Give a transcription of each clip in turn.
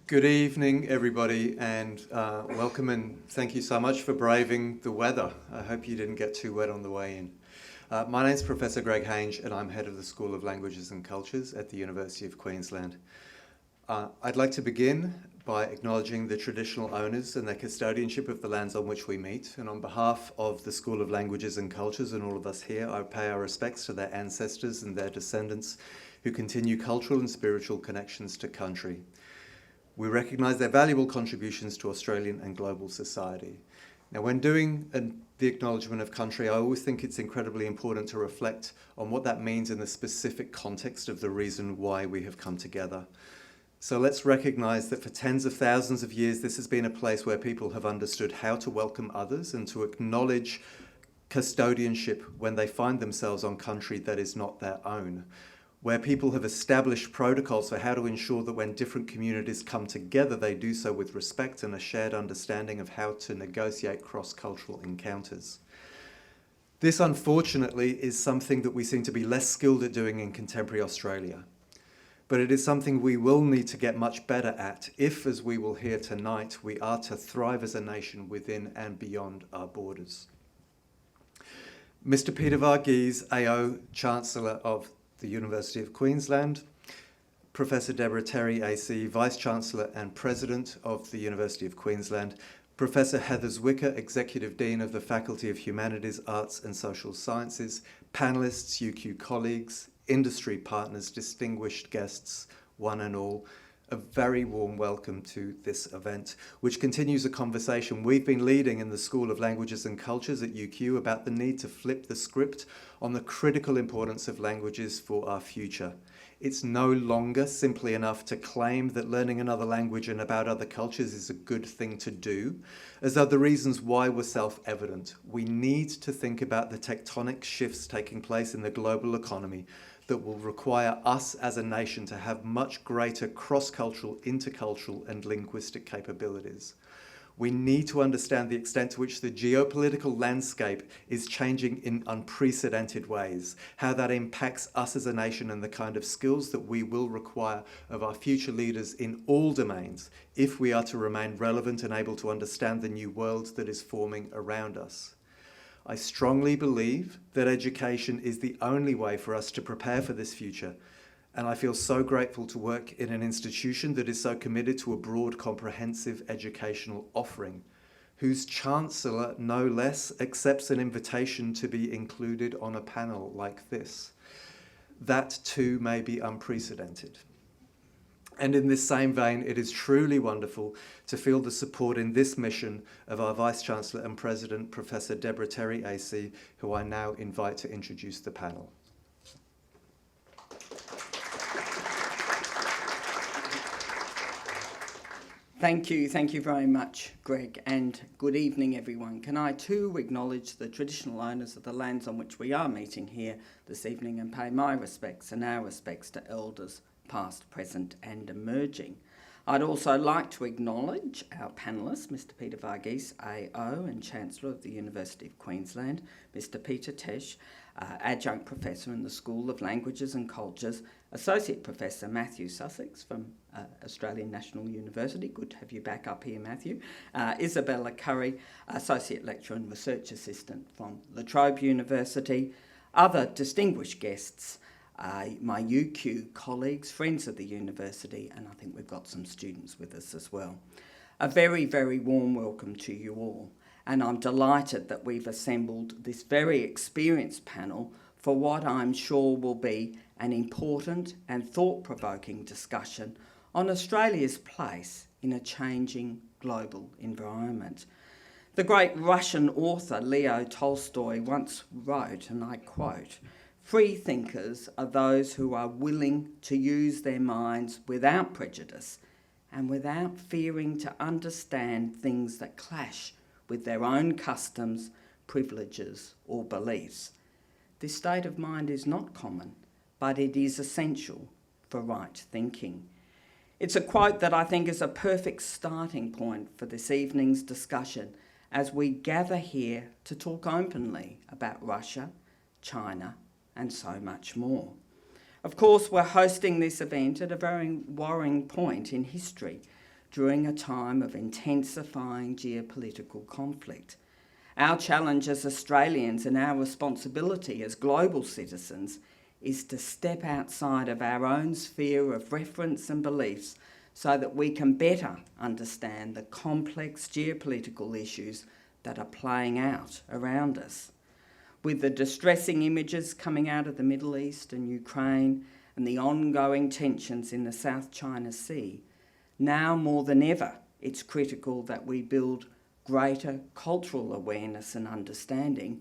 Good evening, everybody, and welcome and thank you so much for braving the weather. I hope you didn't get too wet on the way in. My name's Professor Greg Hange, and I'm head of the School of Languages and Cultures at the University of Queensland. I'd like to begin by acknowledging the traditional owners and their custodianship of the lands on which we meet, and on behalf of the School of Languages and Cultures and all of us here, I pay our respects to their ancestors and their descendants who continue cultural and spiritual connections to country. We recognise their valuable contributions to Australian and global society. Now, when doing the acknowledgement of country, I always think it's incredibly important to reflect on what that means in the specific context of the reason why we have come together. So let's recognise that for tens of thousands of years, this has been a place where people have understood how to welcome others and to acknowledge custodianship when they find themselves on country that is not their own, where people have established protocols for how to ensure that when different communities come together, they do so with respect and a shared understanding of how to negotiate cross-cultural encounters. This, unfortunately, is something that we seem to be less skilled at doing in contemporary Australia. But it is something we will need to get much better at if, as we will hear tonight, we are to thrive as a nation within and beyond our borders. Mr. Peter Varghese, AO, Chancellor of the University of Queensland, Professor Deborah Terry, AC, Vice-Chancellor and President of the University of Queensland, Professor Heather Zwicker, Executive Dean of the Faculty of Humanities, Arts and Social Sciences, panellists, UQ colleagues, industry partners, distinguished guests, one and all, a very warm welcome to this event, which continues a conversation we've been leading in the School of Languages and Cultures at UQ about the need to flip the script on the critical importance of languages for our future. It's no longer simply enough to claim that learning another language and about other cultures is a good thing to do, as are the reasons why were self-evident. We need to think about the tectonic shifts taking place in the global economy that will require us as a nation to have much greater cross-cultural, intercultural and linguistic capabilities. We need to understand the extent to which the geopolitical landscape is changing in unprecedented ways, how that impacts us as a nation and the kind of skills that we will require of our future leaders in all domains if we are to remain relevant and able to understand the new world that is forming around us. I strongly believe that education is the only way for us to prepare for this future, and I feel so grateful to work in an institution that is so committed to a broad, comprehensive educational offering, whose Chancellor, no less, accepts an invitation to be included on a panel like this. That too may be unprecedented. And in this same vein, it is truly wonderful to feel the support in this mission of our Vice-Chancellor and President, Professor Deborah Terry, AC, who I now invite to introduce the panel. Thank you very much, Greg, and good evening, everyone. Can I too acknowledge the traditional owners of the lands on which we are meeting here this evening and pay my respects and our respects to elders past, present and emerging. I'd also like to acknowledge our panellists, Mr. Peter Varghese, AO and Chancellor of the University of Queensland, Mr. Peter Tesch, Adjunct Professor in the School of Languages and Cultures, Associate Professor Matthew Sussex from Australian National University, good to have you back up here, Matthew, Isabella Curry, Associate Lecturer and Research Assistant from La Trobe University, other distinguished guests, my UQ colleagues, friends of the university, and I think we've got some students with us as well. A very, very warm welcome to you all, and I'm delighted that we've assembled this very experienced panel for what I'm sure will be an important and thought-provoking discussion on Australia's place in a changing global environment. The great Russian author Leo Tolstoy once wrote, and I quote, "Free thinkers are those who are willing to use their minds without prejudice and without fearing to understand things that clash with their own customs, privileges or beliefs." This state of mind is not common, but it is essential for right thinking. It's a quote that I think is a perfect starting point for this evening's discussion as we gather here to talk openly about Russia, China, and so much more. Of course, we're hosting this event at a very worrying point in history, during a time of intensifying geopolitical conflict. Our challenge as Australians and our responsibility as global citizens is to step outside of our own sphere of reference and beliefs so that we can better understand the complex geopolitical issues that are playing out around us. With the distressing images coming out of the Middle East and Ukraine and the ongoing tensions in the South China Sea, now more than ever it's critical that we build greater cultural awareness and understanding,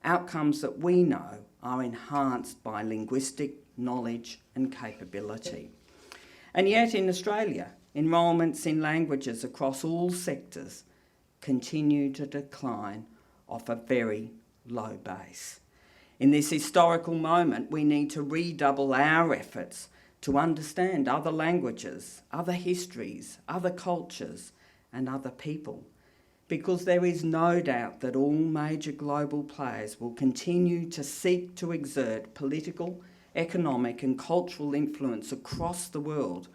outcomes that we know are enhanced by linguistic knowledge and capability. And yet in Australia, enrolments in languages across all sectors continue to decline off a very low base. In this historical moment, we need to redouble our efforts to understand other languages, other histories, other cultures, and other people, because there is no doubt that all major global players will continue to seek to exert political, economic and cultural influence across the world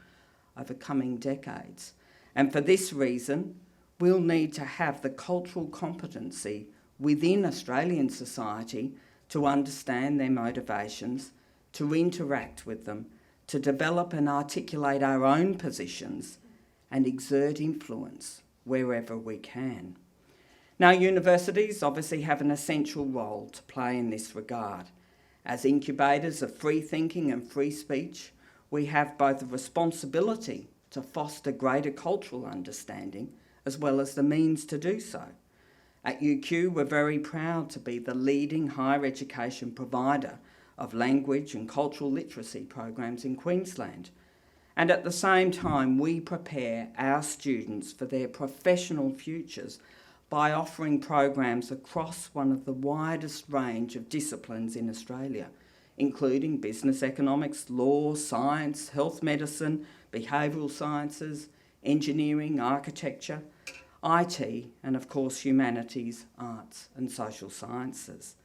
over coming decades. And for this reason, we'll need to have the cultural competency within Australian society to understand their motivations, to interact with them, to develop and articulate our own positions and exert influence wherever we can. Now, universities obviously have an essential role to play in this regard. As incubators of free thinking and free speech, we have both a responsibility to foster greater cultural understanding as well as the means to do so. At UQ, we're very proud to be the leading higher education provider of language and cultural literacy programs in Queensland. And at the same time, we prepare our students for their professional futures by offering programs across one of the widest range of disciplines in Australia, including business economics, law, science, health medicine, behavioural sciences, engineering, architecture, IT, and of course humanities, arts and social sciences.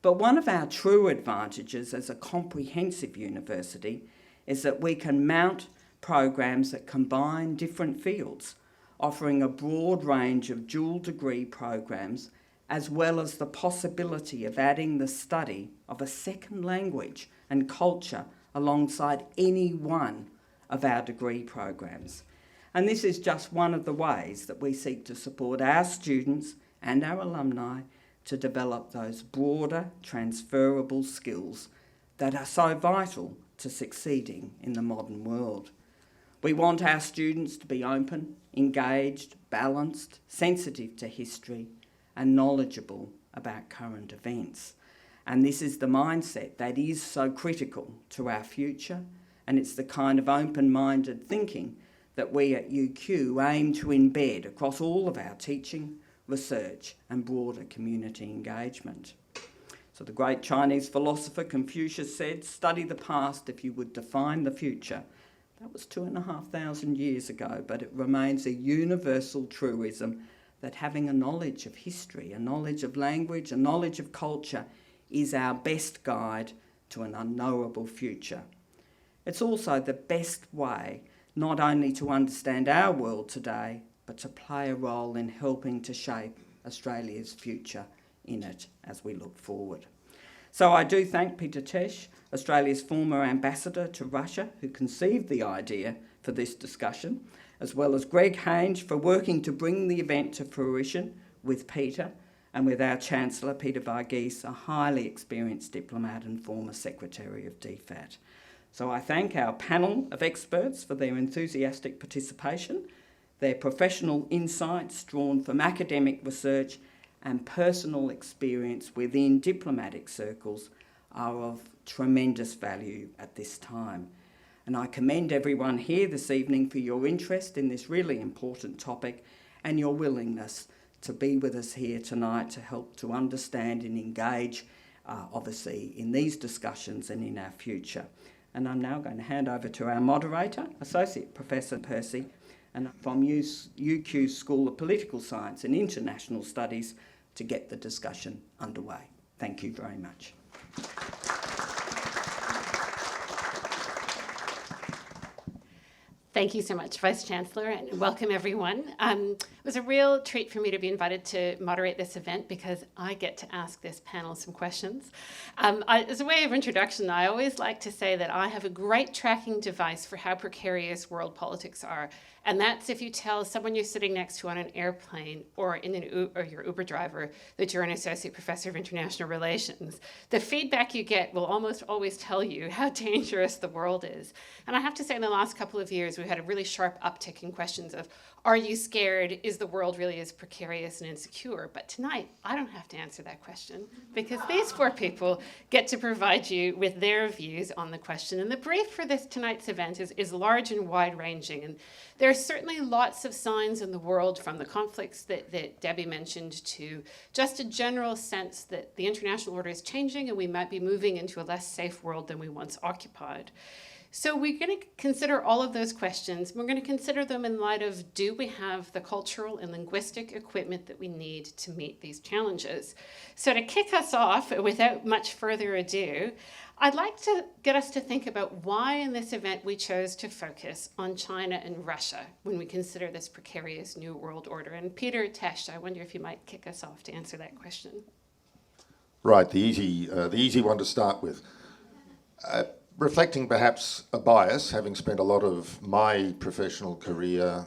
But one of our true advantages as a comprehensive university is that we can mount programs that combine different fields, offering a broad range of dual degree programs, as well as the possibility of adding the study of a second language and culture alongside any one of our degree programs. And this is just one of the ways that we seek to support our students and our alumni to develop those broader transferable skills that are so vital to succeeding in the modern world. We want our students to be open, engaged, balanced, sensitive to history, and knowledgeable about current events. And this is the mindset that is so critical to our future, and it's the kind of open-minded thinking that we at UQ aim to embed across all of our teaching, research, and broader community engagement. So the great Chinese philosopher Confucius said, "Study the past if you would define the future." That was 2,500 years ago, but it remains a universal truism that having a knowledge of history, a knowledge of language, a knowledge of culture is our best guide to an unknowable future. It's also the best way not only to understand our world today, but to play a role in helping to shape Australia's future in it as we look forward. So I do thank Peter Tesch, Australia's former ambassador to Russia, who conceived the idea for this discussion, as well as Greg Hange for working to bring the event to fruition with Peter and with our Chancellor, Peter Varghese, a highly experienced diplomat and former Secretary of DFAT. So I thank our panel of experts for their enthusiastic participation, their professional insights drawn from academic research and personal experience within diplomatic circles are of tremendous value at this time. And I commend everyone here this evening for your interest in this really important topic and your willingness to be with us here tonight to help to understand and engage, obviously, in these discussions and in our future. And I'm now going to hand over to our moderator, Associate Professor Percy, and from UQ's School of Political Science and International Studies to get the discussion underway. Thank you very much. Thank you so much, Vice Chancellor, and welcome everyone. It was a real treat for me to be invited to moderate this event because I get to ask this panel some questions. As a way of introduction, I always like to say that I have a great tracking device for how precarious world politics are. And that's if you tell someone you're sitting next to on an airplane or or your Uber driver that you're an associate professor of international relations. The feedback you get will almost always tell you how dangerous the world is. And I have to say, in the last couple of years, we've had a really sharp uptick in questions of, are you scared? Is the world really as precarious and insecure? But tonight, I don't have to answer that question because these four people get to provide you with their views on the question. And the brief for this tonight's event is large and wide-ranging. And there are certainly lots of signs in the world, from the conflicts that Debbie mentioned to just a general sense that the international order is changing and we might be moving into a less safe world than we once occupied. So we're going to consider all of those questions. We're going to consider them in light of, do we have the cultural and linguistic equipment that we need to meet these challenges? So to kick us off, without much further ado, I'd like to get us to think about why in this event we chose to focus on China and Russia when we consider this precarious new world order. And Peter Tesh, I wonder if you might kick us off to answer that question. Right, the easy one to start with. Reflecting perhaps a bias, having spent a lot of my professional career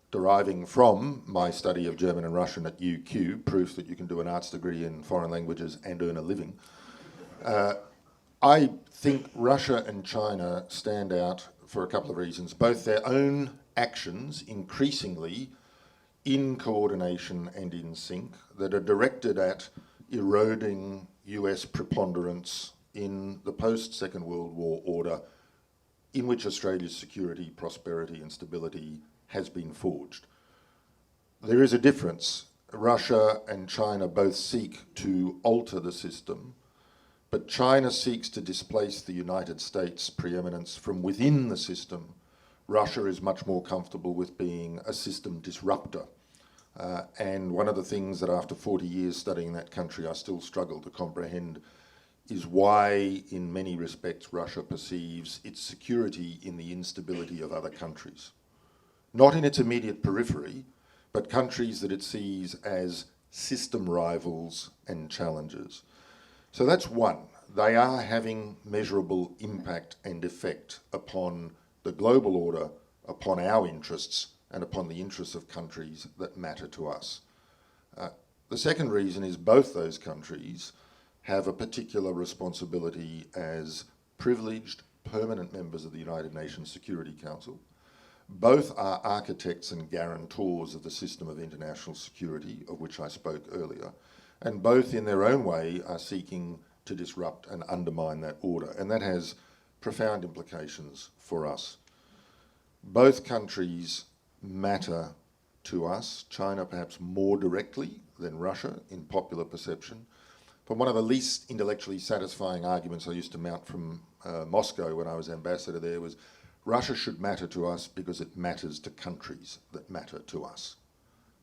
deriving from my study of German and Russian at UQ, proof that you can do an arts degree in foreign languages and earn a living. I think Russia and China stand out for a couple of reasons, both their own actions increasingly in coordination and in sync that are directed at eroding US preponderance in the post-Second World War order in which Australia's security, prosperity and stability has been forged. There is a difference. Russia and China both seek to alter the system, but China seeks to displace the United States' preeminence from within the system. Russia is much more comfortable with being a system disruptor. And one of the things that after 40 years studying that country I still struggle to comprehend is why, in many respects, Russia perceives its security in the instability of other countries. Not in its immediate periphery, but countries that it sees as system rivals and challengers. So that's one. They are having measurable impact and effect upon the global order, upon our interests, and upon the interests of countries that matter to us. The second reason is both those countries have a particular responsibility as privileged permanent members of the United Nations Security Council. Both are architects and guarantors of the system of international security, of which I spoke earlier, and both in their own way are seeking to disrupt and undermine that order, and that has profound implications for us. Both countries matter to us, China perhaps more directly than Russia in popular perception. But one of the least intellectually satisfying arguments I used to mount from Moscow when I was ambassador there was Russia should matter to us because it matters to countries that matter to us.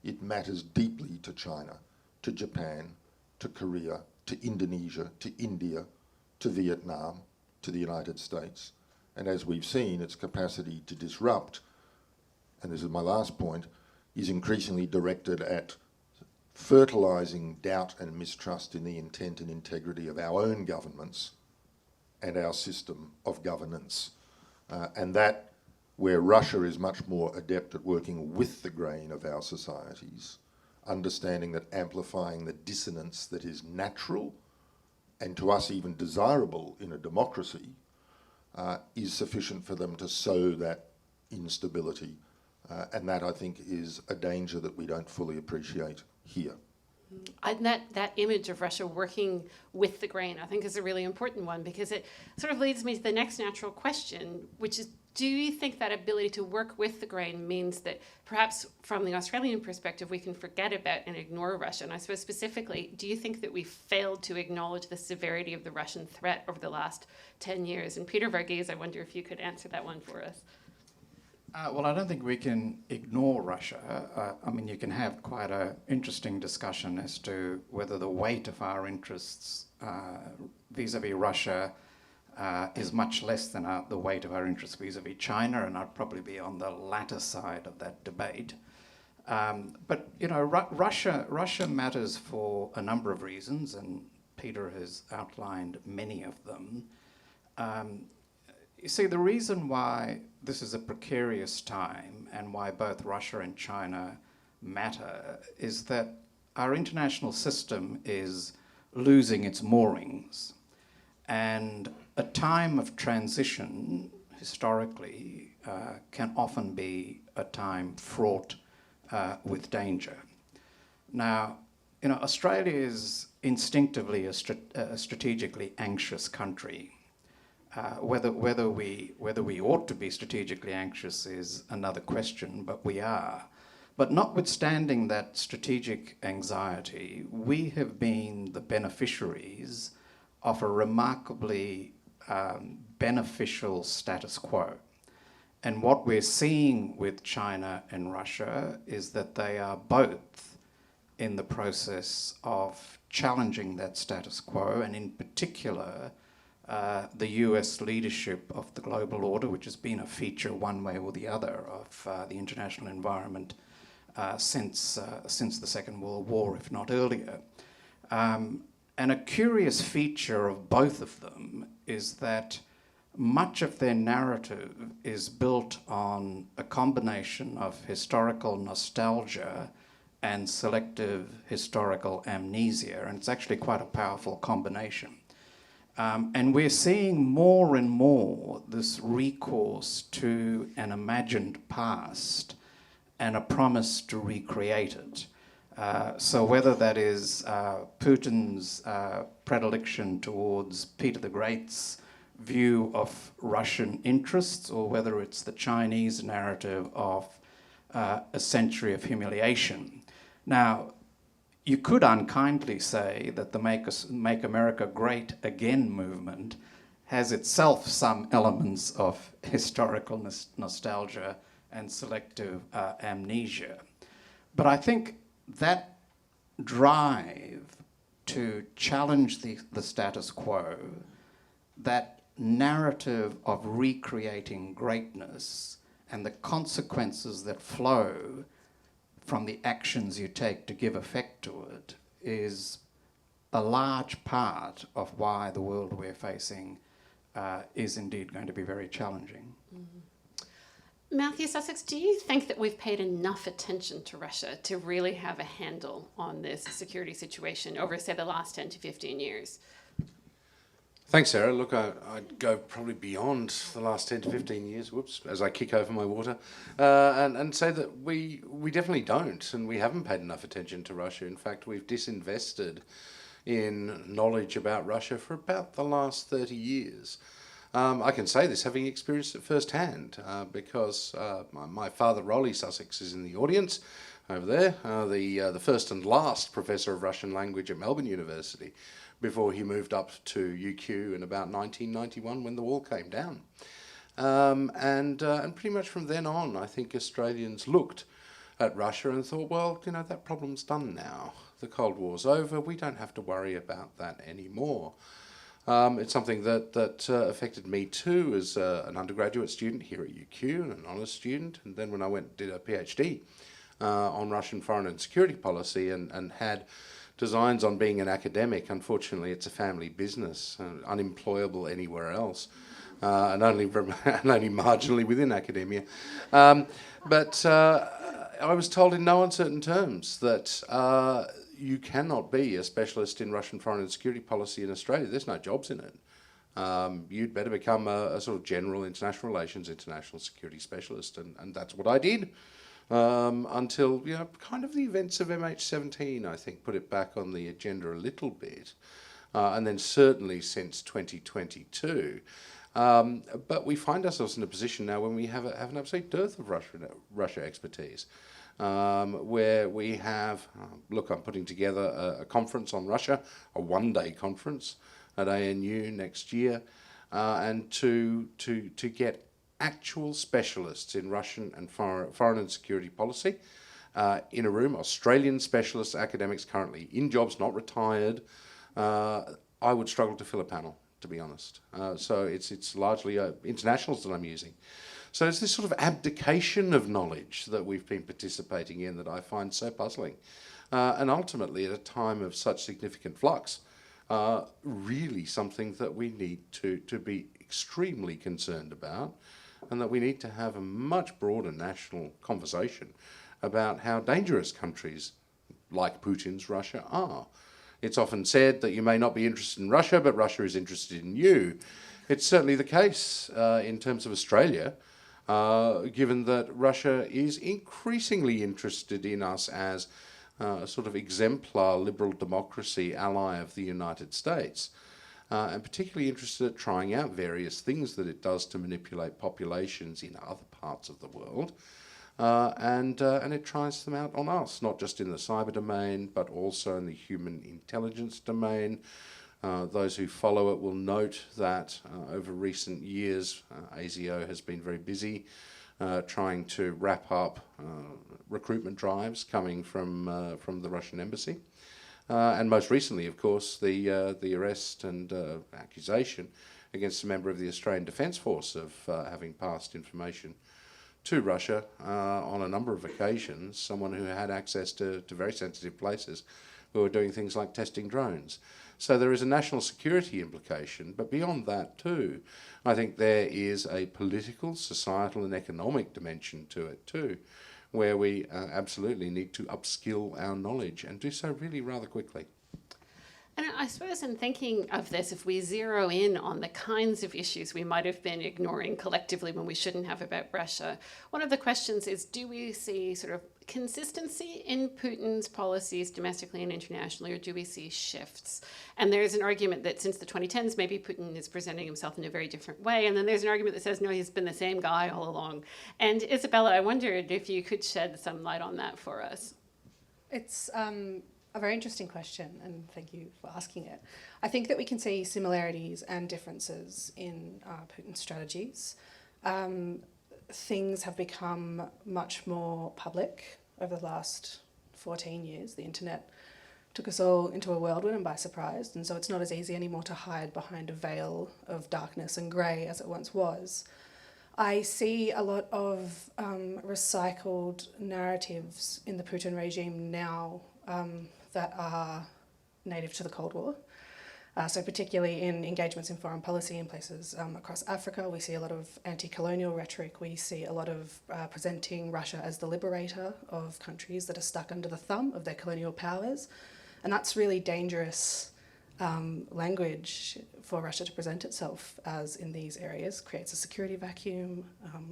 It matters deeply to China, to Japan, to Korea, to Indonesia, to India, to Vietnam, to the United States. And as we've seen, its capacity to disrupt, and this is my last point, is increasingly directed at fertilising doubt and mistrust in the intent and integrity of our own governments and our system of governance. And that, where Russia is much more adept at working with the grain of our societies, understanding that amplifying the dissonance that is natural and to us even desirable in a democracy is sufficient for them to sow that instability. And that, I think, is a danger that we don't fully appreciate here. And that image of Russia working with the grain, I think, is a really important one because it sort of leads me to the next natural question, which is, do you think that ability to work with the grain means that perhaps from the Australian perspective we can forget about and ignore Russia? And I suppose specifically, do you think that we failed to acknowledge the severity of the Russian threat over the last 10 years? And Peter Varghese, I wonder if you could answer that one for us. Well, I don't think we can ignore Russia. I mean, you can have quite an interesting discussion as to whether the weight of our interests vis-à-vis Russia is much less than the weight of our interests vis-à-vis China, and I'd probably be on the latter side of that debate. But you know, Russia matters for a number of reasons, and Peter has outlined many of them. You see, the reason why this is a precarious time and why both Russia and China matter is that our international system is losing its moorings. And a time of transition, historically, can often be a time fraught with danger. Now, you know, Australia is instinctively a strategically anxious country. Whether we ought to be strategically anxious is another question, but we are. But notwithstanding that strategic anxiety, we have been the beneficiaries of a remarkably beneficial status quo. And what we're seeing with China and Russia is that they are both in the process of challenging that status quo, and in particular, the US leadership of the global order, which has been a feature one way or the other of the international environment since the Second World War, if not earlier. And a curious feature of both of them is that much of their narrative is built on a combination of historical nostalgia and selective historical amnesia, and it's actually quite a powerful combination. And we're seeing more and more this recourse to an imagined past and a promise to recreate it. So whether that is Putin's predilection towards Peter the Great's view of Russian interests, or whether it's the Chinese narrative of a century of humiliation. Now, you could unkindly say that the Make America Great Again movement has itself some elements of historical nostalgia and selective amnesia. But I think that drive to challenge the status quo, that narrative of recreating greatness and the consequences that flow from the actions you take to give effect to it, is a large part of why the world we're facing is indeed going to be very challenging. Mm-hmm. Matthew Sussex, do you think that we've paid enough attention to Russia to really have a handle on this security situation over, say, the last 10 to 15 years? Thanks, Sarah. Look, I'd go probably beyond the last 10 to 15 years, whoops, as I kick over my water, and say that we definitely don't, and we haven't paid enough attention to Russia. In fact, we've disinvested in knowledge about Russia for about the last 30 years. I can say this having experienced it firsthand, because my father, Rolly Sussex, is in the audience over there, the first and last professor of Russian language at Melbourne University, before he moved up to UQ in about 1991 when the wall came down. And pretty much from then on, I think Australians looked at Russia and thought, well, you know, that problem's done now. The Cold War's over. We don't have to worry about that anymore. It's something that affected me too as an undergraduate student here at UQ and an honours student. And then when I went and did a PhD on Russian foreign and security policy and had designs on being an academic. Unfortunately, it's a family business, unemployable anywhere else, and only marginally within academia. But I was told in no uncertain terms that you cannot be a specialist in Russian foreign and security policy in Australia. There's no jobs in it. You'd better become a sort of general international relations, international security specialist, and that's what I did. Until, you know, kind of the events of MH17, I think, put it back on the agenda a little bit. And then certainly since 2022. But we find ourselves in a position now when we have an absolute dearth of Russia expertise. Where we have, look, I'm putting together a conference on Russia, a one-day conference at ANU next year, and to get actual specialists in Russian and foreign and security policy in a room, Australian specialists, academics currently in jobs, not retired. I would struggle to fill a panel, to be honest. So it's largely internationals that I'm using. So it's this sort of abdication of knowledge that we've been participating in that I find so puzzling. And ultimately, at a time of such significant flux, really something that we need to be extremely concerned about, and that we need to have a much broader national conversation about how dangerous countries like Putin's Russia are. It's often said that you may not be interested in Russia, but Russia is interested in you. It's certainly the case in terms of Australia, given that Russia is increasingly interested in us as a sort of exemplar liberal democracy ally of the United States, and particularly interested at trying out various things that it does to manipulate populations in other parts of the world. And it tries them out on us, not just in the cyber domain, but also in the human intelligence domain. Those who follow it will note that over recent years, ASIO has been very busy trying to wrap up recruitment drives coming from the Russian embassy. And most recently, of course, the arrest and accusation against a member of the Australian Defence Force of having passed information to Russia on a number of occasions, someone who had access to very sensitive places, who were doing things like testing drones. So there is a national security implication, but beyond that too, I think there is a political, societal and economic dimension to it too, where we absolutely need to upskill our knowledge and do so really rather quickly. And I suppose in thinking of this, if we zero in on the kinds of issues we might have been ignoring collectively when we shouldn't have about Russia, one of the questions is, do we see sort of consistency in Putin's policies domestically and internationally, or do we see shifts? And there's an argument that since the 2010s, maybe Putin is presenting himself in a very different way. And then there's an argument that says, no, he's been the same guy all along. And Isabella, I wondered if you could shed some light on that for us. It's a very interesting question, and thank you for asking it. I think that we can see similarities and differences in Putin's strategies. Things have become much more public over the last 14 years. The internet took us all into a whirlwind and by surprise, and so it's not as easy anymore to hide behind a veil of darkness and grey as it once was. I see a lot of recycled narratives in the Putin regime now that are native to the Cold War. So particularly in engagements in foreign policy in places across Africa, we see a lot of anti-colonial rhetoric. We see a lot of presenting Russia as the liberator of countries that are stuck under the thumb of their colonial powers. And that's really dangerous language for Russia to present itself as in these areas, creates a security vacuum,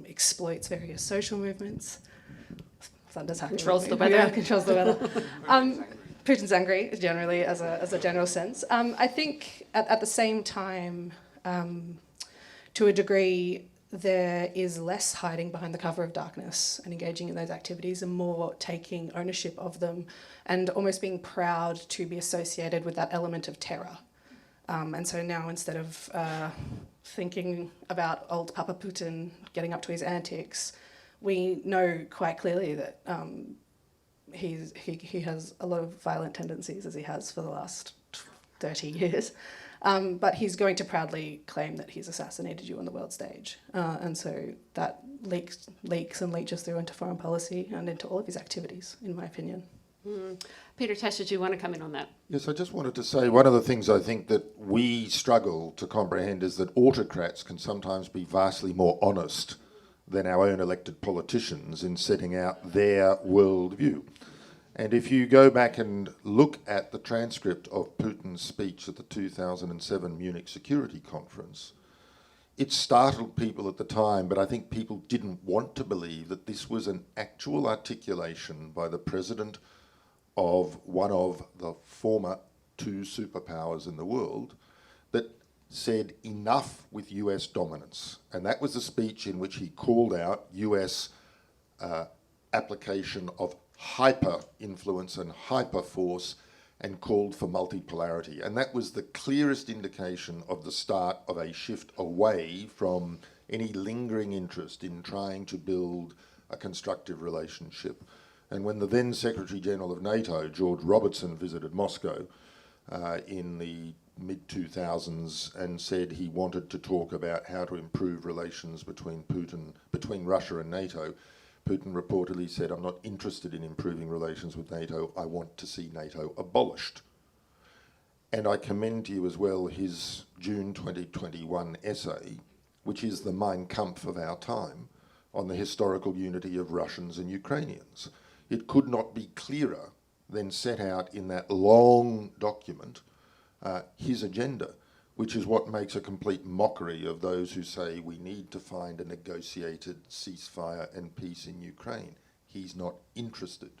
exploits various social movements. Thunder's happy. Controls the weather. Yeah, controls the weather. Putin's angry, generally, as a general sense. I think at the same time, to a degree, there is less hiding behind the cover of darkness and engaging in those activities and more taking ownership of them and almost being proud to be associated with that element of terror. And so now, instead of thinking about old Papa Putin getting up to his antics, we know quite clearly that he has a lot of violent tendencies, as he has for the last 30 years. But he's going to proudly claim that he's assassinated you on the world stage. And so that leaks and leaches through into foreign policy and into all of his activities, in my opinion. Peter Tesha, do you want to come in on that? Yes, I just wanted to say one of the things I think that we struggle to comprehend is that autocrats can sometimes be vastly more honest than our own elected politicians in setting out their worldview. And if you go back and look at the transcript of Putin's speech at the 2007 Munich Security Conference, it startled people at the time, but I think people didn't want to believe that this was an actual articulation by the president of one of the former two superpowers in the world that said enough with US dominance. And that was the speech in which he called out US application of hyper-influence and hyper-force and called for multipolarity. And that was the clearest indication of the start of a shift away from any lingering interest in trying to build a constructive relationship. And when the then Secretary General of NATO, George Robertson, visited Moscow in the mid-2000s and said he wanted to talk about how to improve relations between Russia and NATO. Putin reportedly said, "I'm not interested in improving relations with NATO, I want to see NATO abolished." And I commend to you as well his June 2021 essay, which is the Mein Kampf of our time, on the historical unity of Russians and Ukrainians. It could not be clearer than set out in that long document his agenda, which is what makes a complete mockery of those who say we need to find a negotiated ceasefire and peace in Ukraine. He's not interested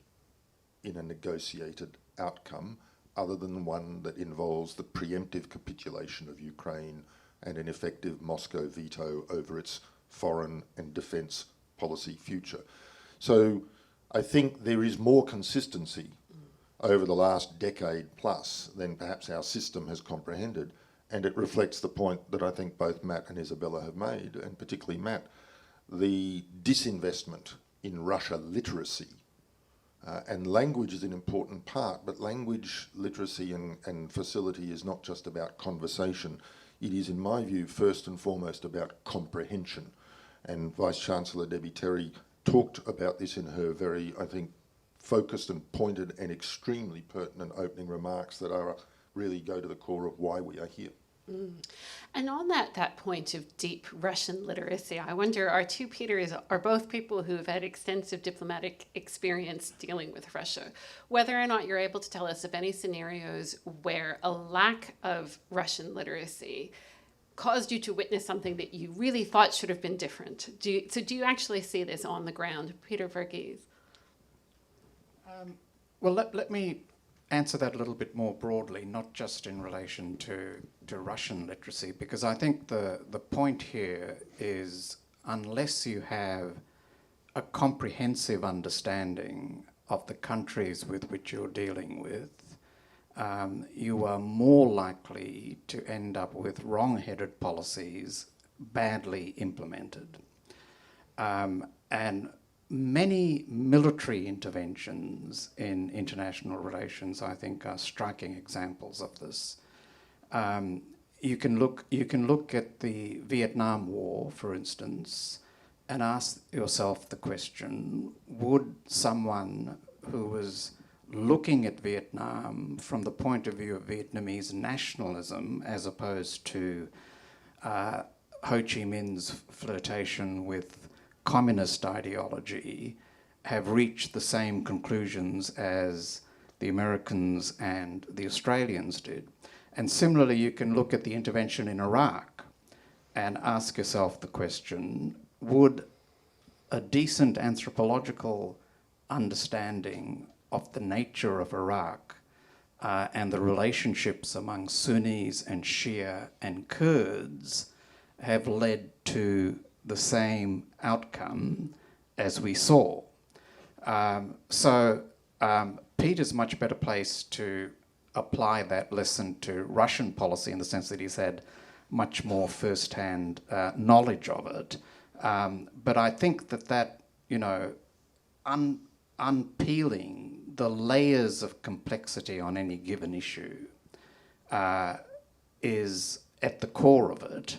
in a negotiated outcome other than one that involves the preemptive capitulation of Ukraine and an effective Moscow veto over its foreign and defence policy future. So I think there is more consistency over the last decade plus than perhaps our system has comprehended, and it reflects the point that I think both Matt and Isabella have made, and particularly Matt, the disinvestment in Russia literacy. And language is an important part, but language literacy and facility is not just about conversation. It is, in my view, first and foremost about comprehension. And Vice-Chancellor Debbie Terry talked about this in her very, I think, focused and pointed and extremely pertinent opening remarks that are really go to the core of why we are here. And on that point of deep Russian literacy, I wonder, our two Peters are both people who have had extensive diplomatic experience dealing with Russia. Whether or not you're able to tell us of any scenarios where a lack of Russian literacy caused you to witness something that you really thought should have been different. Do you actually see this on the ground? Peter Verghese. Well, let me answer that a little bit more broadly, not just in relation to Russian literacy, because I think the point here is unless you have a comprehensive understanding of the countries with which you're dealing with, you are more likely to end up with wrong-headed policies badly implemented. And many military interventions in international relations, I think, are striking examples of this. You can look at the Vietnam War, for instance, and ask yourself the question, would someone who was looking at Vietnam from the point of view of Vietnamese nationalism as opposed to Ho Chi Minh's flirtation with communist ideology have reached the same conclusions as the Americans and the Australians did? And similarly, you can look at the intervention in Iraq and ask yourself the question, would a decent anthropological understanding of the nature of Iraq and the relationships among Sunnis and Shia and Kurds have led to the same outcome as we saw? So Peter's much better placed to apply that lesson to Russian policy in the sense that he's had much more first-hand knowledge of it. But I think that unpeeling the layers of complexity on any given issue is at the core of it.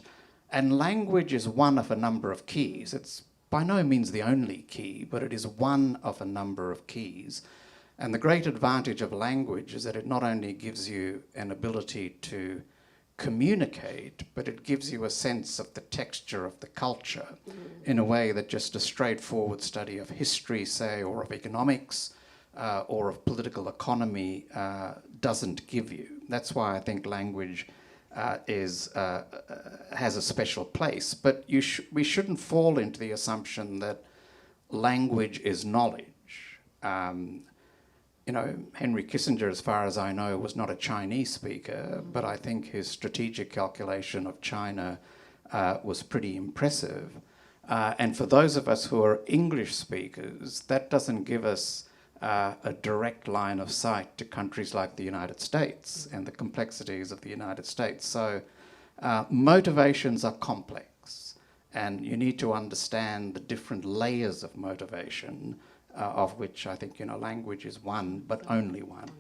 And language is one of a number of keys. It's by no means the only key, but it is one of a number of keys. And the great advantage of language is that it not only gives you an ability to communicate, but it gives you a sense of the texture of the culture in a way that just a straightforward study of history, say, or of economics, or of political economy doesn't give you. That's why I think language has a special place. But we shouldn't fall into the assumption that language is knowledge. Henry Kissinger, as far as I know, was not a Chinese speaker, but I think his strategic calculation of China was pretty impressive. And for those of us who are English speakers, that doesn't give us a direct line of sight to countries like the United States and the complexities of the United States. So motivations are complex, and you need to understand the different layers of motivation, of which I think language is one, but only one.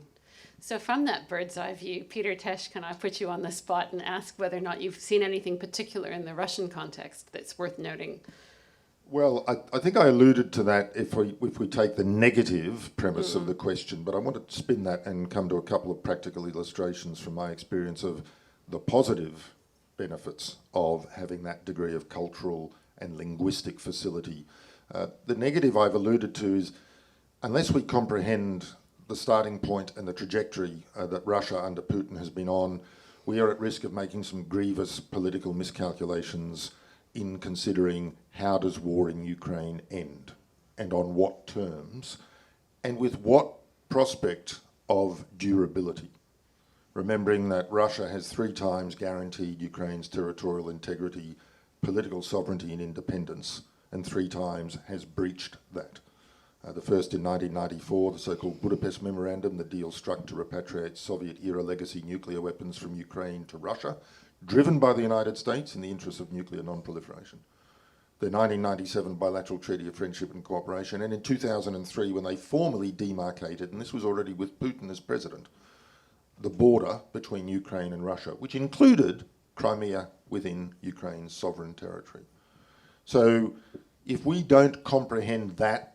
So from that bird's eye view, Peter Tesh, can I put you on the spot and ask whether or not you've seen anything particular in the Russian context that's worth noting? Well, I think I alluded to that if we take the negative premise of the question, but I want to spin that and come to a couple of practical illustrations from my experience of the positive benefits of having that degree of cultural and linguistic facility. The negative I've alluded to is, unless we comprehend the starting point and the trajectory that Russia under Putin has been on, we are at risk of making some grievous political miscalculations in considering how does war in Ukraine end, and on what terms, and with what prospect of durability. Remembering that Russia has 3 times guaranteed Ukraine's territorial integrity, political sovereignty and independence, and 3 times has breached that. The first in 1994, the so-called Budapest Memorandum, the deal struck to repatriate Soviet-era legacy nuclear weapons from Ukraine to Russia, driven by the United States in the interest of nuclear non-proliferation. The 1997 bilateral treaty of friendship and cooperation, and in 2003 when they formally demarcated, and this was already with Putin as president, the border between Ukraine and Russia, which included Crimea within Ukraine's sovereign territory. So if we don't comprehend that,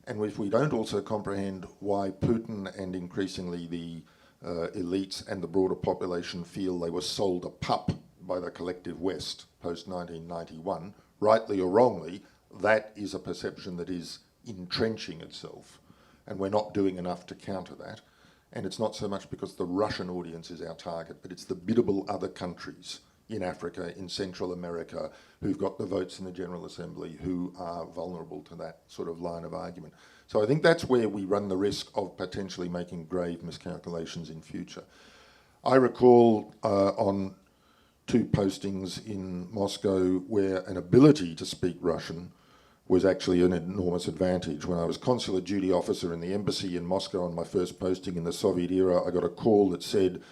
and if we don't also comprehend why Putin and increasingly the elites and the broader population feel they were sold a pup by the collective West post-1991, rightly or wrongly, that is a perception that is entrenching itself, and we're not doing enough to counter that. And it's not so much because the Russian audience is our target, but it's the biddable other countries in Africa, in Central America, who've got the votes in the General Assembly, who are vulnerable to that sort of line of argument. So I think that's where we run the risk of potentially making grave miscalculations in future. I recall on 2 postings in Moscow where an ability to speak Russian was actually an enormous advantage. When I was consular duty officer in the embassy in Moscow on my first posting in the Soviet era, I got a call that said,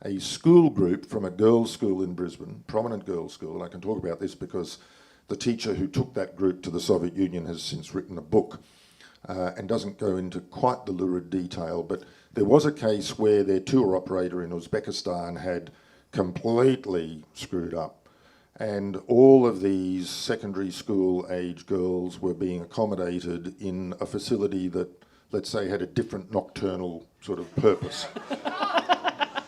a school group from a girls' school in Brisbane, prominent girls' school, and I can talk about this because the teacher who took that group to the Soviet Union has since written a book and doesn't go into quite the lurid detail, but there was a case where their tour operator in Uzbekistan had completely screwed up, and all of these secondary school age girls were being accommodated in a facility that, let's say, had a different nocturnal sort of purpose.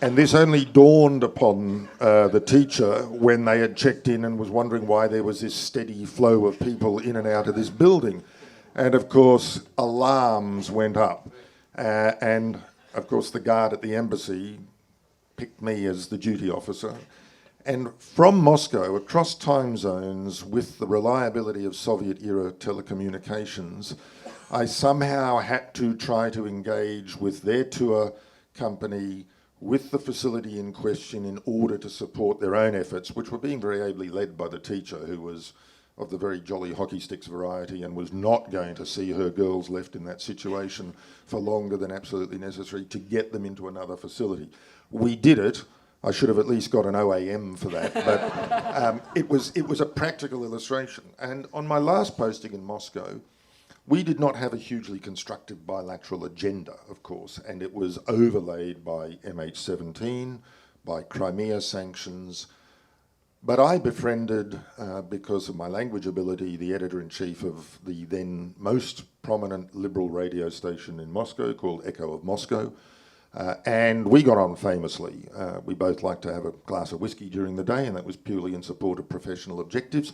And this only dawned upon the teacher when they had checked in and was wondering why there was this steady flow of people in and out of this building. And of course, alarms went up. And of course, the guard at the embassy picked me as the duty officer. And from Moscow, across time zones, with the reliability of Soviet-era telecommunications, I somehow had to try to engage with their tour company, with the facility in question, in order to support their own efforts, which were being very ably led by the teacher, who was of the very jolly hockey sticks variety and was not going to see her girls left in that situation for longer than absolutely necessary to get them into another facility. We did it. I should have at least got an OAM for that, but it was a practical illustration. And on my last posting in Moscow, we did not have a hugely constructive bilateral agenda, of course, and it was overlaid by MH17, by Crimea sanctions. But I befriended, because of my language ability, the editor-in-chief of the then most prominent liberal radio station in Moscow called Echo of Moscow, and we got on famously. We both liked to have a glass of whiskey during the day, and that was purely in support of professional objectives.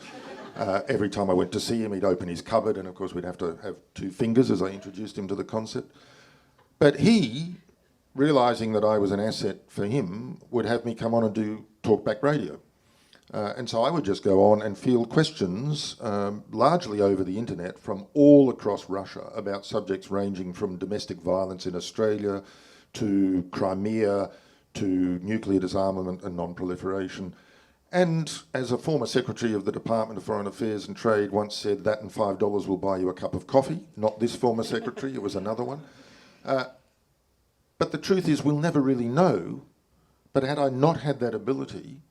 Every time I went to see him, he'd open his cupboard, and of course we'd have to have 2 fingers as I introduced him to the concept. But he, realising that I was an asset for him, would have me come on and do talkback radio. And so I would just go on and field questions, largely over the internet, from all across Russia about subjects ranging from domestic violence in Australia to Crimea to nuclear disarmament and non-proliferation. And as a former secretary of the Department of Foreign Affairs and Trade once said, that and $5 will buy you a cup of coffee. Not this former secretary, it was another one. But the truth is, we'll never really know. But had I not had that ability,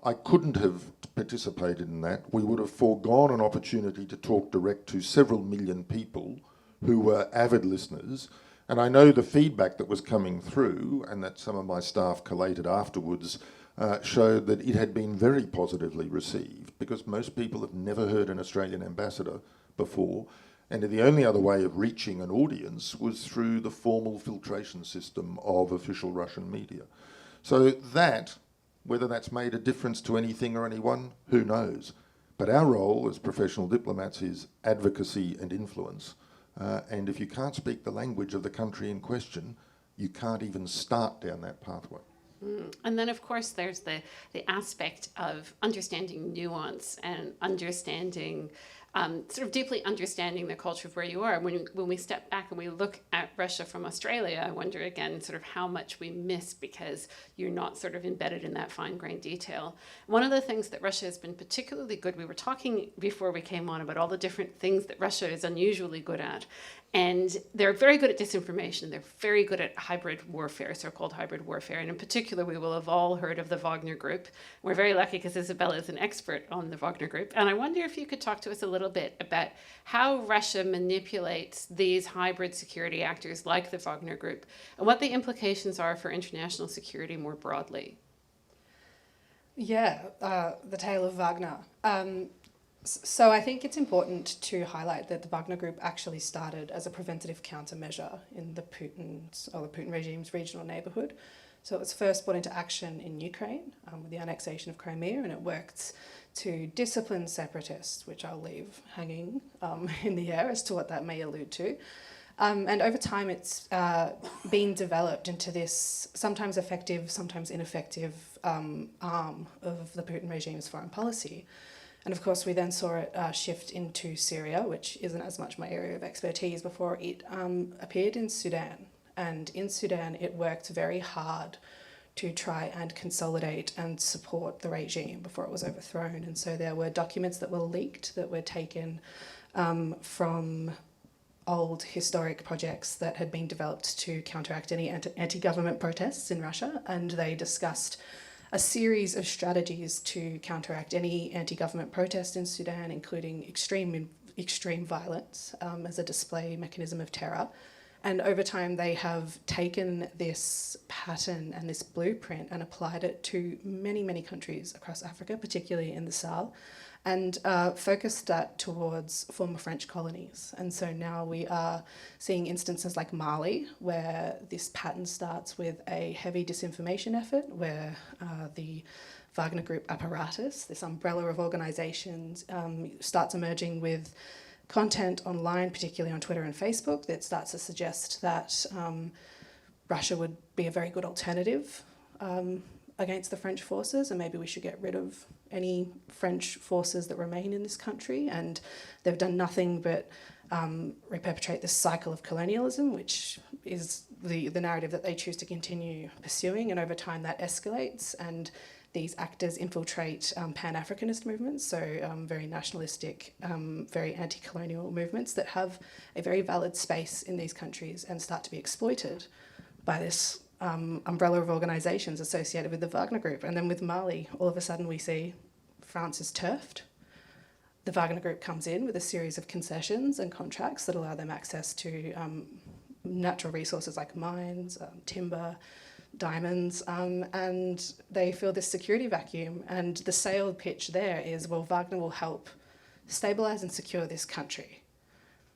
I couldn't have participated in that. We would have foregone an opportunity to talk direct to several million people who were avid listeners, And I know the feedback that was coming through, and that some of my staff collated afterwards, showed that it had been very positively received, because most people have never heard an Australian ambassador before, and the only other way of reaching an audience was through the formal filtration system of official Russian media. So that, whether that's made a difference to anything or anyone, who knows? But our role as professional diplomats is advocacy and influence. And if you can't speak the language of the country in question, you can't even start down that pathway. And then, of course, there's the aspect of understanding nuance and understanding, sort of deeply understanding the culture of where you are. When we step back and we look at Russia from Australia, I wonder again sort of how much we miss because you're not sort of embedded in that fine-grained detail. One of the things that Russia has been particularly good, we were talking before we came on about all the different things that Russia is unusually good at. And they're very good at disinformation. They're very good at hybrid warfare, so-called hybrid warfare. And in particular, we will have all heard of the Wagner Group. We're very lucky because Isabella is an expert on the Wagner Group. And I wonder if you could talk to us a little bit about how Russia manipulates these hybrid security actors like the Wagner Group and what the implications are for international security more broadly. Yeah, the tale of Wagner. So I think it's important to highlight that the Wagner Group actually started as a preventative countermeasure in the Putin regime's regional neighbourhood. So it was first brought into action in Ukraine with the annexation of Crimea, and it worked to discipline separatists, which I'll leave hanging in the air as to what that may allude to. And over time, it's been developed into this sometimes effective, sometimes ineffective arm of the Putin regime's foreign policy. And of course, we then saw it shift into Syria, which isn't as much my area of expertise, before it appeared in Sudan. And in Sudan, it worked very hard to try and consolidate and support the regime before it was overthrown. And so there were documents that were leaked that were taken from old historic projects that had been developed to counteract any anti-government protests in Russia. And they discussed a series of strategies to counteract any anti-government protest in Sudan, including extreme violence as a display mechanism of terror. And over time, they have taken this pattern and this blueprint and applied it to many, many countries across Africa, particularly in the Sahel, and focused that towards former French colonies. And so now we are seeing instances like Mali, where this pattern starts with a heavy disinformation effort, where the Wagner Group apparatus, this umbrella of organisations, starts emerging with content online, particularly on Twitter and Facebook, that starts to suggest that Russia would be a very good alternative against the French forces, and maybe we should get rid of any French forces that remain in this country. And they've done nothing but reperpetrate this cycle of colonialism, which is the narrative that they choose to continue pursuing. And over time that escalates, and these actors infiltrate Pan-Africanist movements, so very nationalistic, very anti-colonial movements that have a very valid space in these countries and start to be exploited by this umbrella of organisations associated with the Wagner Group. And then with Mali, all of a sudden we see France is turfed. The Wagner Group comes in with a series of concessions and contracts that allow them access to natural resources like mines, timber, diamonds, and they feel this security vacuum. And the sale pitch there is, well, Wagner will help stabilise and secure this country.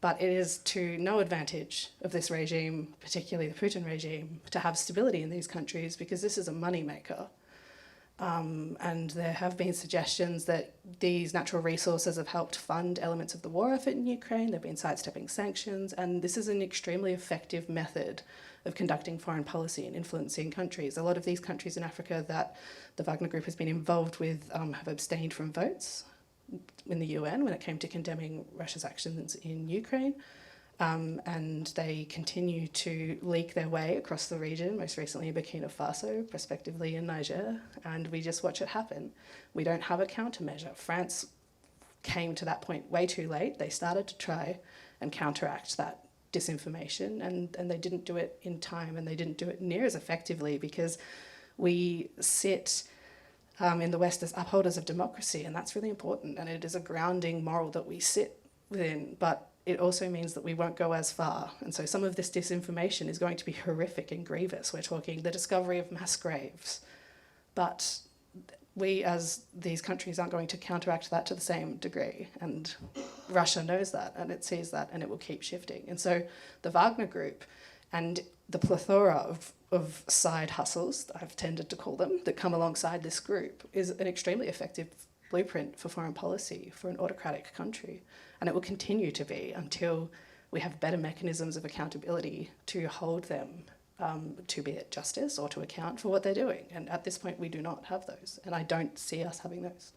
But it is to no advantage of this regime, particularly the Putin regime, to have stability in these countries, because this is a moneymaker. And there have been suggestions that these natural resources have helped fund elements of the war effort in Ukraine. There have been sidestepping sanctions, and this is an extremely effective method of conducting foreign policy and influencing countries. A lot of these countries in Africa that the Wagner Group has been involved with have abstained from votes in the UN when it came to condemning Russia's actions in Ukraine. And they continue to leak their way across the region, most recently in Burkina Faso, prospectively in Niger, and we just watch it happen. We don't have a countermeasure. France came to that point way too late. They started to try and counteract that disinformation, and they didn't do it in time, and they didn't do it near as effectively, because we sit in the West as upholders of democracy, and that's really important, and it is a grounding moral that we sit within. But it also means that we won't go as far. And so some of this disinformation is going to be horrific and grievous. We're talking the discovery of mass graves. But we, as these countries, aren't going to counteract that to the same degree. And Russia knows that, and it sees that, and it will keep shifting. And so the Wagner Group and the plethora of side hustles, I've tended to call them, that come alongside this group is an extremely effective blueprint for foreign policy for an autocratic country. And it will continue to be until we have better mechanisms of accountability to hold them to be at justice or to account for what they're doing. And at this point, we do not have those. And I don't see us having those.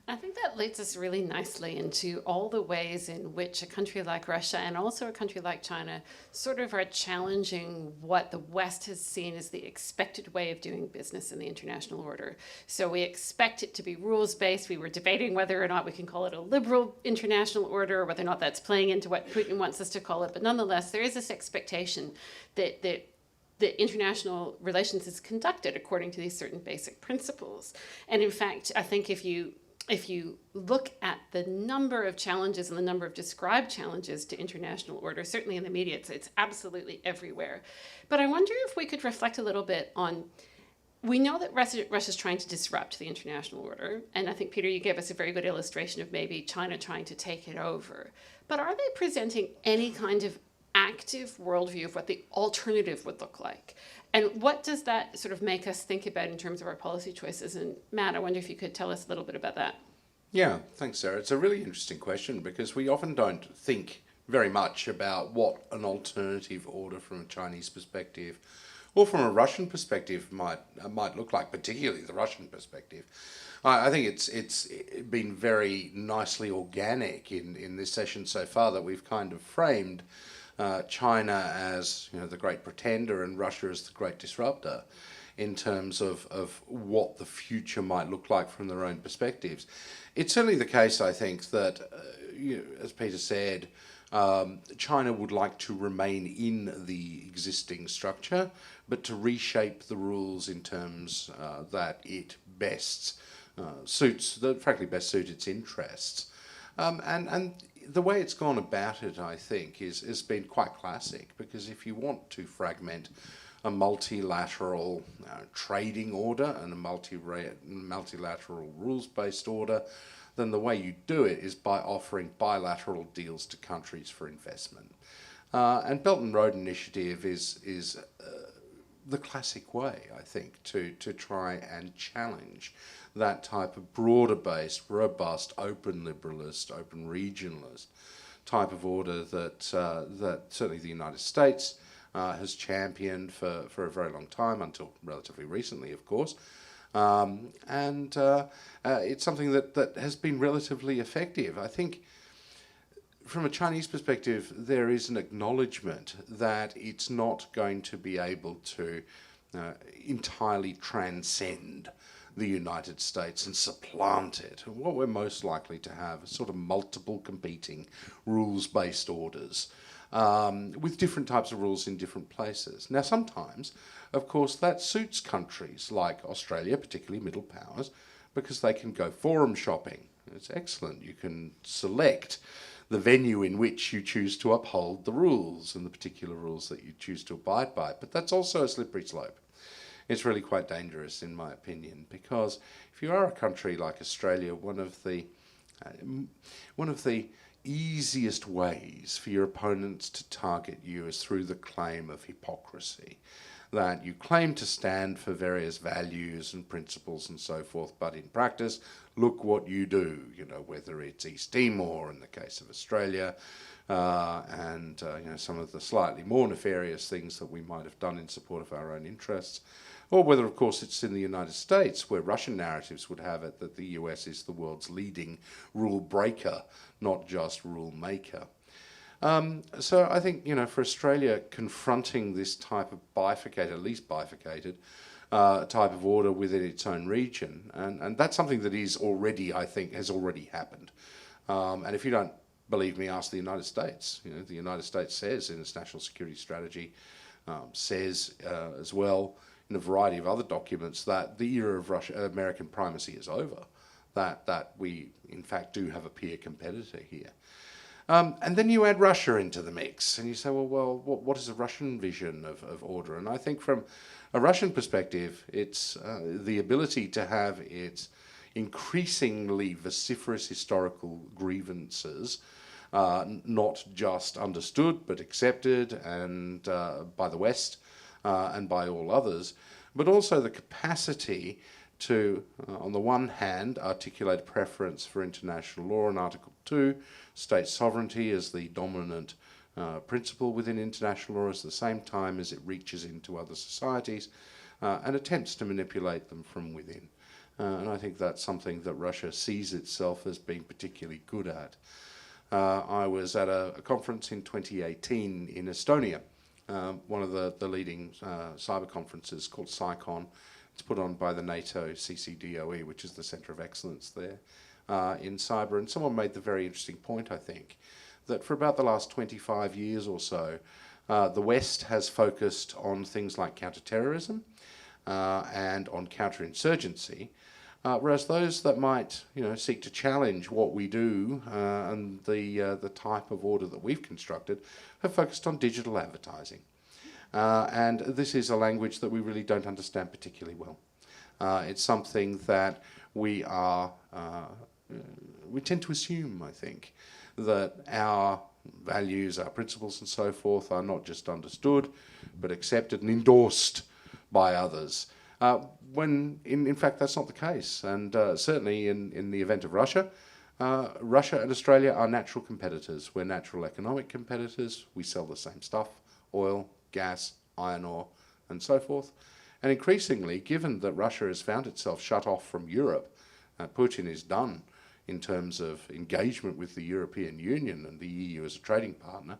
I think that leads us really nicely into all the ways in which a country like Russia and also a country like China sort of are challenging what the West has seen as the expected way of doing business in the international order. So we expect it to be rules-based. We were debating whether or not we can call it a liberal international order, or whether or not that's playing into what Putin wants us to call it. But nonetheless, there is this expectation that international relations is conducted according to these certain basic principles. And in fact, I think if you look at the number of challenges and the number of described challenges to international order, certainly in the media, it's absolutely everywhere. But I wonder if we could reflect a little bit on, we know that Russia's trying to disrupt the international order, and I think, Peter, you gave us a very good illustration of maybe China trying to take it over. But are they presenting any kind of active worldview of what the alternative would look like? And what does that sort of make us think about in terms of our policy choices? And Matt, I wonder if you could tell us a little bit about that. Yeah, thanks, Sarah. It's a really interesting question because we often don't think very much about what an alternative order from a Chinese perspective or from a Russian perspective might look like, particularly the Russian perspective. I think it's been very nicely organic in this session so far that we've kind of framed China as, you know, the great pretender and Russia as the great disruptor in terms of what the future might look like from their own perspectives. It's certainly the case, I think, that, as Peter said, China would like to remain in the existing structure, but to reshape the rules in terms that it best suits, that frankly best suit its interests. And the way it's gone about it, I think, has been quite classic, because if you want to fragment a multilateral trading order and a multilateral rules-based order, then the way you do it is by offering bilateral deals to countries for investment. And Belt and Road Initiative is the classic way, I think, to try and challenge that type of broader-based, robust, open liberalist, open regionalist type of order that certainly the United States has championed for a very long time, until relatively recently, of course. And it's something that has been relatively effective. I think from a Chinese perspective, there is an acknowledgement that it's not going to be able to entirely transcend the United States and supplant it. And what we're most likely to have is sort of multiple competing rules-based orders with different types of rules in different places. Now, sometimes, of course, that suits countries like Australia, particularly middle powers, because they can go forum shopping. It's excellent. You can select the venue in which you choose to uphold the rules and the particular rules that you choose to abide by. But that's also a slippery slope. It's really quite dangerous, in my opinion, because if you are a country like Australia, one of the easiest ways for your opponents to target you is through the claim of hypocrisy, that you claim to stand for various values and principles and so forth, but in practice, look what you do, whether it's East Timor in the case of Australia, and some of the slightly more nefarious things that we might have done in support of our own interests, or whether, of course, it's in the United States, where Russian narratives would have it that the US is the world's leading rule breaker, not just rule maker. So I think, for Australia, confronting this type of bifurcated, at least bifurcated, type of order within its own region, and that's something that is already, I think, has already happened. And if you don't believe me, ask the United States. The United States says in its national security strategy, says as well in a variety of other documents, that the era of American primacy is over, that we, in fact, do have a peer competitor here. And then you add Russia into the mix, and you say, well, what is the Russian vision of order? And I think from a Russian perspective, it's the ability to have its increasingly vociferous historical grievances not just understood but accepted and by the West and by all others, but also the capacity to, on the one hand, articulate a preference for international law in Article 2, state sovereignty as the dominant principle within international law, at the same time as it reaches into other societies and attempts to manipulate them from within. And I think that's something that Russia sees itself as being particularly good at. I was at a conference in 2018 in Estonia, one of the leading cyber conferences called CyCon. It's put on by the NATO CCDOE, which is the Centre of Excellence there in cyber. And someone made the very interesting point, I think, that for about the last 25 years or so, the West has focused on things like counterterrorism and on counterinsurgency, whereas those that might, seek to challenge what we do and the type of order that we've constructed have focused on digital advertising. And this is a language that we really don't understand particularly well. It's something that we tend to assume, I think, that our values, our principles and so forth are not just understood, but accepted and endorsed by others. When in fact that's not the case. And certainly in the event of Russia, Russia and Australia are natural competitors. We're natural economic competitors. We sell the same stuff, oil, gas, iron ore, and so forth. And increasingly, given that Russia has found itself shut off from Europe, Putin is done in terms of engagement with the European Union and the EU as a trading partner,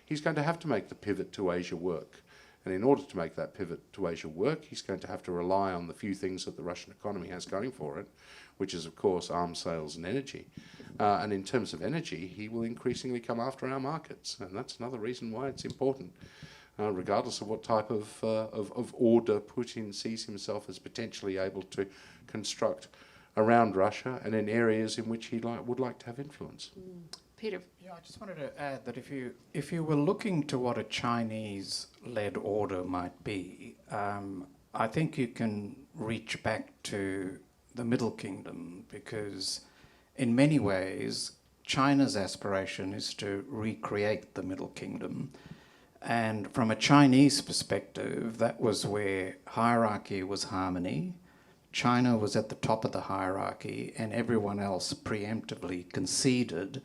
he's going to have to make the pivot to Asia work. And in order to make that pivot to Asia work, he's going to have to rely on the few things that the Russian economy has going for it, which is, of course, arms sales and energy. And in terms of energy, he will increasingly come after our markets. And that's another reason why it's important, regardless of what type of order Putin sees himself as potentially able to construct around Russia and in areas in which he would like to have influence. Peter. Yeah, I just wanted to add that if you were looking to what a Chinese-led order might be, I think you can reach back to the Middle Kingdom, because in many ways China's aspiration is to recreate the Middle Kingdom. And from a Chinese perspective, that was where hierarchy was harmony. China was at the top of the hierarchy, and everyone else preemptively conceded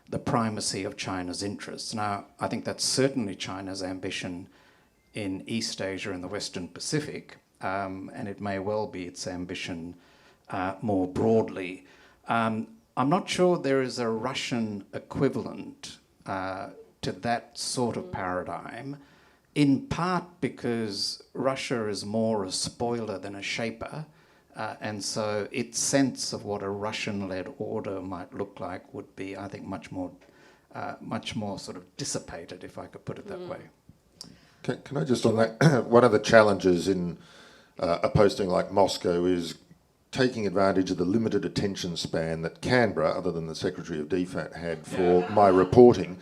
the primacy of China's interests. Now, I think that's certainly China's ambition in East Asia and the Western Pacific, and it may well be its ambition more broadly. I'm not sure there is a Russian equivalent to that sort of paradigm, in part because Russia is more a spoiler than a shaper, and so its sense of what a Russian-led order might look like would be, I think, much more sort of dissipated, if I could put it that way. Can I just on that? One of the challenges in a posting like Moscow is taking advantage of the limited attention span that Canberra, other than the Secretary of DFAT, had for my reporting.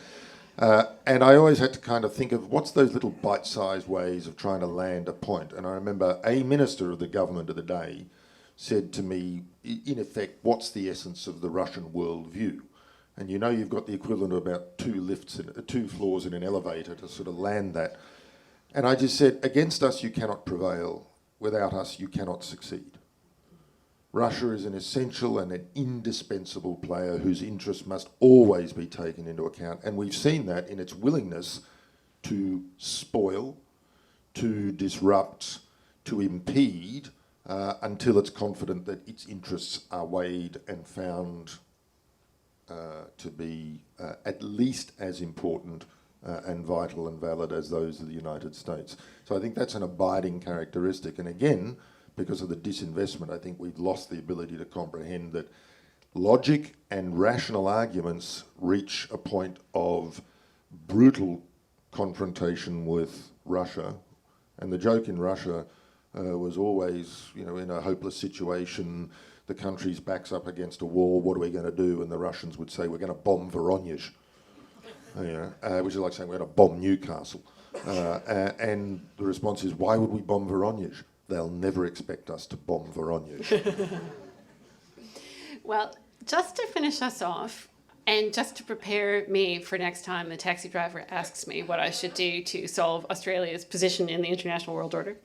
And I always had to kind of think of what's those little bite-sized ways of trying to land a point. And I remember a minister of the government of the day said to me, in effect, what's the essence of the Russian worldview? And you've got the equivalent of about 2 floors in an elevator to sort of land that. And I just said, against us you cannot prevail. Without us you cannot succeed. Russia is an essential and an indispensable player whose interests must always be taken into account. And we've seen that in its willingness to spoil, to disrupt, to impede, until it's confident that its interests are weighed and found to be at least as important and vital and valid as those of the United States. So I think that's an abiding characteristic. And again, because of the disinvestment, I think we've lost the ability to comprehend that logic and rational arguments reach a point of brutal confrontation with Russia. And the joke in Russia was always, in a hopeless situation, the country's back's up against a wall, what are we going to do? And the Russians would say, we're going to bomb Voronezh. which is like saying we're going to bomb Newcastle. And the response is, why would we bomb Voronezh? They'll never expect us to bomb Voronezh. Well, just to finish us off, and just to prepare me for next time the taxi driver asks me what I should do to solve Australia's position in the international world order,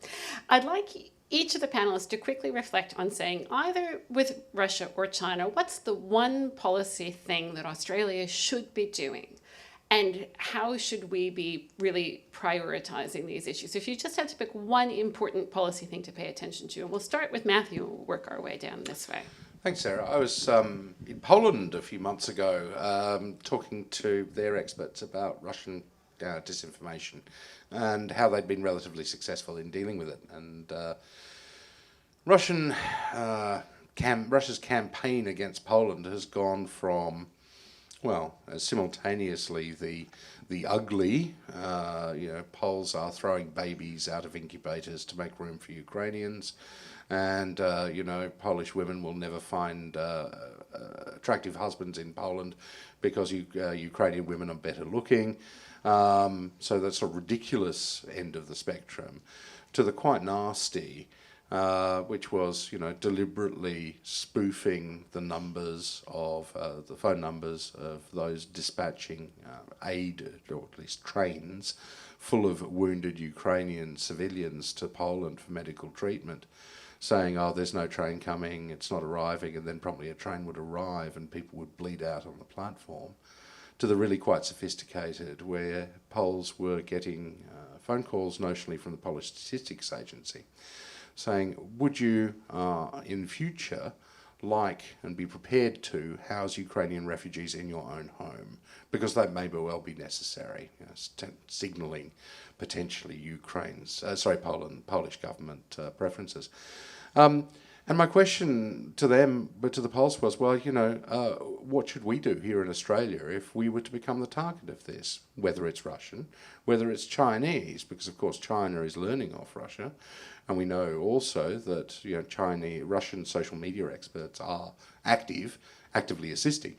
I'd like each of the panelists to quickly reflect on saying, either with Russia or China, what's the one policy thing that Australia should be doing? And how should we be really prioritizing these issues? If you just had to pick one important policy thing to pay attention to, and we'll start with Matthew and we'll work our way down this way. Thanks, Sarah. I was in Poland a few months ago talking to their experts about Russian disinformation and how they'd been relatively successful in dealing with it. And Russia's campaign against Poland has gone from, well, simultaneously the ugly, Poles are throwing babies out of incubators to make room for Ukrainians, and Polish women will never find attractive husbands in Poland because Ukrainian women are better looking. So that's a ridiculous end of the spectrum, to the quite nasty, which was, deliberately spoofing the numbers of the phone numbers of those dispatching aid, or at least trains, full of wounded Ukrainian civilians to Poland for medical treatment, saying, oh, there's no train coming, it's not arriving, and then promptly a train would arrive and people would bleed out on the platform, to the really quite sophisticated, where Poles were getting phone calls notionally from the Polish Statistics Agency, saying, would you, in future, like and be prepared to house Ukrainian refugees in your own home? Because that may well be necessary, signalling potentially Polish government preferences. And my question to them, but to the Poles, was, well, what should we do here in Australia if we were to become the target of this, whether it's Russian, whether it's Chinese, because of course China is learning off Russia, and we know also that Russian social media experts are actively assisting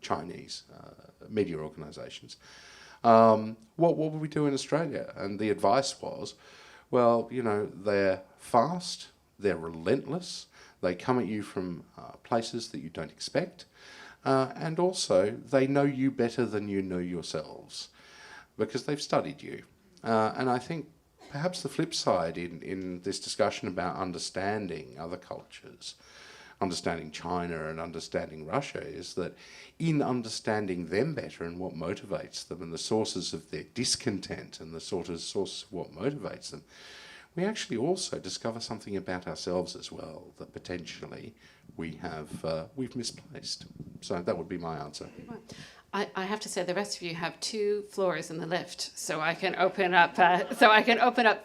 Chinese media organisations. What would we do in Australia? And the advice was, well, they're fast, they're relentless, they come at you from places that you don't expect, and also they know you better than you know yourselves, because they've studied you. And I think perhaps the flip side in this discussion about understanding other cultures, understanding China and understanding Russia, is that in understanding them better and what motivates them and the sources of their discontent and the source of what motivates them, we actually also discover something about ourselves as well that potentially we've misplaced. So that would be my answer. I have to say, the rest of you have 2 floors in the lift, so I can open up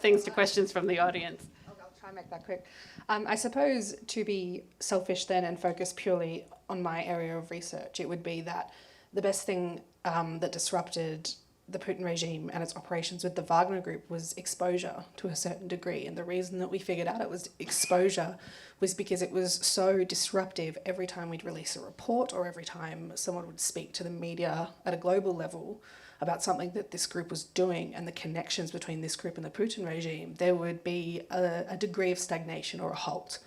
things to questions from the audience. I'll try and make that quick. I suppose, to be selfish then and focus purely on my area of research, it would be that the best thing that disrupted the Putin regime and its operations with the Wagner group was exposure to a certain degree. And the reason that we figured out it was exposure was because it was so disruptive every time we'd release a report or every time someone would speak to the media at a global level about something that this group was doing and the connections between this group and the Putin regime, there would be a degree of stagnation or a halt.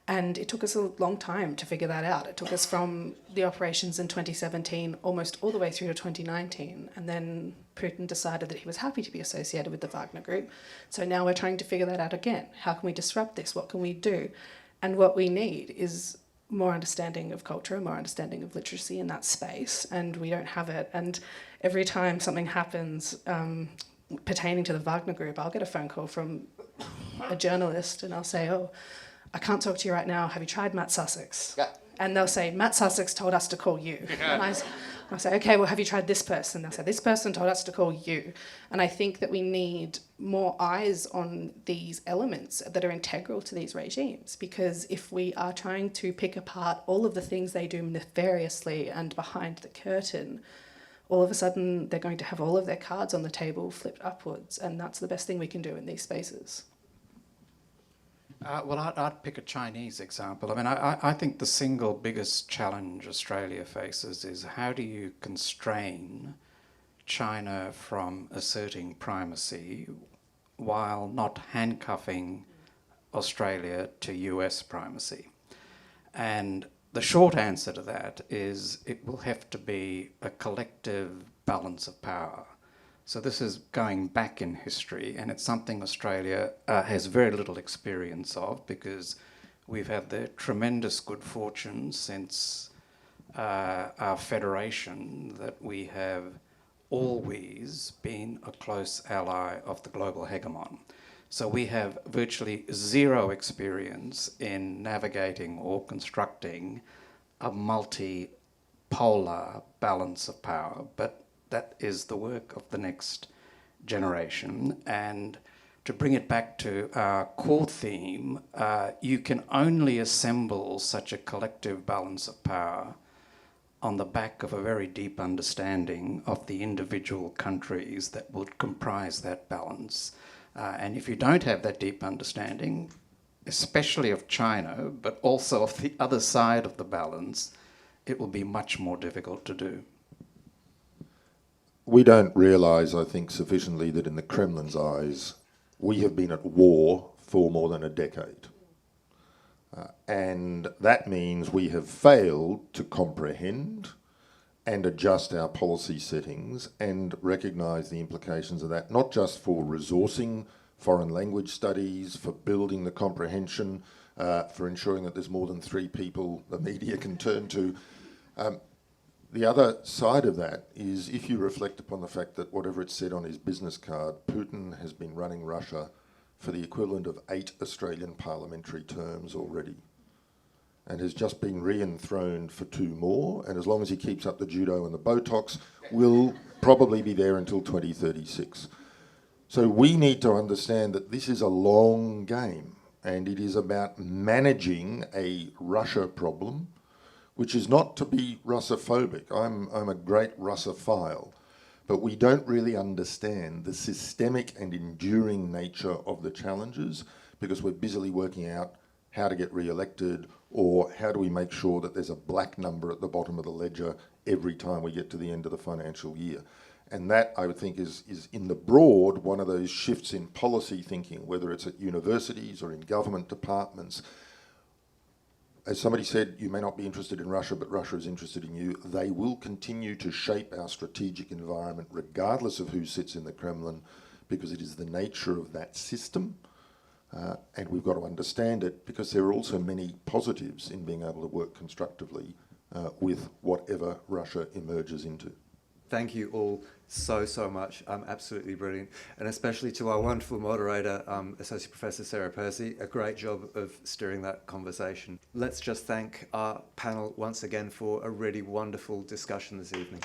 And it took us a long time to figure that out. It took us from the operations in 2017 almost all the way through to 2019. And then Putin decided that he was happy to be associated with the Wagner group. So now we're trying to figure that out again. How can we disrupt this? What can we do? And what we need is more understanding of culture, more understanding of literacy in that space. And we don't have it. And every time something happens pertaining to the Wagner group, I'll get a phone call from a journalist and I'll say, oh, I can't talk to you right now. Have you tried Matt Sussex? Yeah. And they'll say, Matt Sussex told us to call you. And I say, okay, well, have you tried this person? They'll say, this person told us to call you. And I think that we need more eyes on these elements that are integral to these regimes, because if we are trying to pick apart all of the things they do nefariously and behind the curtain, all of a sudden they're going to have all of their cards on the table flipped upwards. And that's the best thing we can do in these spaces. Well, I'd pick a Chinese example. I mean, I think the single biggest challenge Australia faces is how do you constrain China from asserting primacy while not handcuffing Australia to US primacy? And the short answer to that is it will have to be a collective balance of power. So this is going back in history, and it's something Australia has very little experience of, because we've had the tremendous good fortune since our federation that we have always been a close ally of the global hegemon. So we have virtually zero experience in navigating or constructing a multipolar balance of power, but that is the work of the next generation. And to bring it back to our core theme, you can only assemble such a collective balance of power on the back of a very deep understanding of the individual countries that would comprise that balance. And if you don't have that deep understanding, especially of China, but also of the other side of the balance, it will be much more difficult to do. We don't realise, I think, sufficiently that in the Kremlin's eyes, we have been at war for more than a decade. And that means we have failed to comprehend and adjust our policy settings and recognise the implications of that, not just for resourcing foreign language studies, for building the comprehension, for ensuring that there's more than 3 people the media can turn to. The other side of that is if you reflect upon the fact that whatever it said on his business card, Putin has been running Russia for the equivalent of 8 Australian parliamentary terms already, and has just been re-enthroned for 2 more, and as long as he keeps up the judo and the Botox, will probably be there until 2036. So we need to understand that this is a long game, and it is about managing a Russia problem, which is not to be Russophobic. I'm a great Russophile, but we don't really understand the systemic and enduring nature of the challenges because we're busily working out how to get re-elected or how do we make sure that there's a black number at the bottom of the ledger every time we get to the end of the financial year. And that, I would think, is in the broad one of those shifts in policy thinking, whether it's at universities or in government departments. As somebody said, you may not be interested in Russia, but Russia is interested in you. They will continue to shape our strategic environment regardless of who sits in the Kremlin, because it is the nature of that system. And we've got to understand it because there are also many positives in being able to work constructively with whatever Russia emerges into. Thank you all so much. Absolutely brilliant. And especially to our wonderful moderator, Associate Professor Sarah Percy, a great job of steering that conversation. Let's just thank our panel once again for a really wonderful discussion this evening.